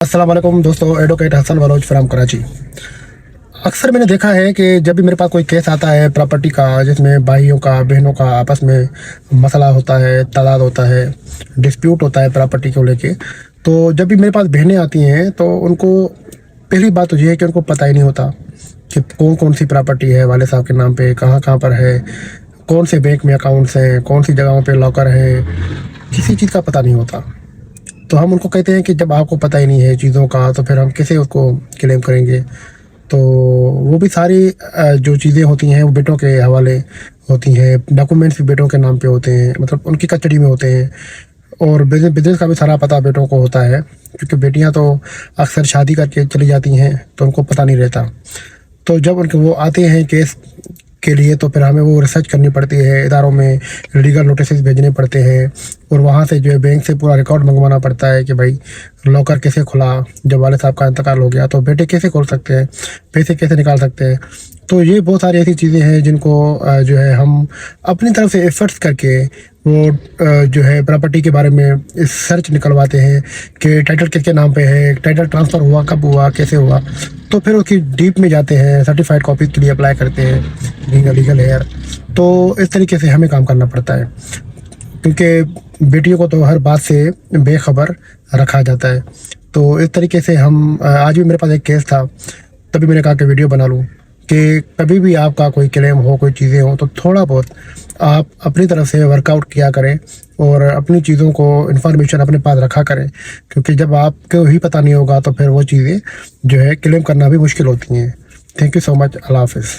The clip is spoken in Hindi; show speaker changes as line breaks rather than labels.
अस्सलाम वालेकुम दोस्तों, एडवोकेट हसन बलोच फ्राम कराची। अक्सर मैंने देखा है कि जब भी मेरे पास कोई केस आता है प्रॉपर्टी का, जिसमें भाइयों का बहनों का आपस में मसला होता है, तलाक होता है, डिस्प्यूट होता है प्रॉपर्टी को लेके, तो जब भी मेरे पास बहनें आती हैं तो उनको पहली बात तो ये है कि उनको पता ही नहीं होता कि कौन कौन सी प्रॉपर्टी है वाले साहब के नाम पे, कहाँ कहाँ पर है, कौन से बैंक में अकाउंट्स हैं, कौन सी जगहों पे लॉकर है, किसी चीज़ का पता नहीं होता। तो हम उनको कहते हैं कि जब आपको पता ही नहीं है चीज़ों का तो फिर हम कैसे उसको क्लेम करेंगे। तो वो भी सारी जो चीज़ें होती हैं वो बेटों के हवाले होती हैं, डॉक्यूमेंट्स भी बेटों के नाम पे होते हैं, मतलब उनकी कस्टडी में होते हैं। और बिजनेस बिजनेस का भी सारा पता बेटों को होता है, क्योंकि बेटियां तो अक्सर शादी करके चली जाती हैं तो उनको पता नहीं रहता। तो जब उनके वो आते हैं केस के लिए तो फिर हमें वो रिसर्च करनी पड़ती है, इदारों में लीगल नोटिस भेजने पड़ते हैं, और वहाँ से जो है बैंक से पूरा रिकॉर्ड मंगवाना पड़ता है कि भाई लॉकर कैसे खुला, जब वाले साहब का इंतकाल हो गया तो बेटे कैसे खोल सकते हैं, पैसे कैसे निकाल सकते हैं। तो ये बहुत सारी ऐसी चीज़ें हैं जिनको जो है हम अपनी तरफ से एफर्ट्स करके वो जो है प्रॉपर्टी के बारे में सर्च निकलवाते हैं कि टाइटल किसके नाम पे है, टाइटल ट्रांसफ़र हुआ, कब हुआ, कैसे हुआ। तो फिर उसकी डीप में जाते हैं, सर्टिफाइड कॉपीज़ के लिए अप्लाई करते हैं, लीगल हेयर। तो इस तरीके से हमें काम करना पड़ता है, क्योंकि बेटियों को तो हर बात से बेखबर रखा जाता है। तो इस तरीके से हम आज भी मेरे पास एक केस था, तभी मैंने कहा कि वीडियो बना लूँ कि कभी भी आपका कोई क्लेम हो, कोई चीज़ें हो, तो थोड़ा बहुत आप अपनी तरफ से वर्कआउट किया करें और अपनी चीज़ों को इन्फॉर्मेशन अपने पास रखा करें, क्योंकि जब आपको ही पता नहीं होगा तो फिर वो चीज़ें जो है क्लेम करना भी मुश्किल होती हैं। Thank you so much. अल्लाह हाफिज़।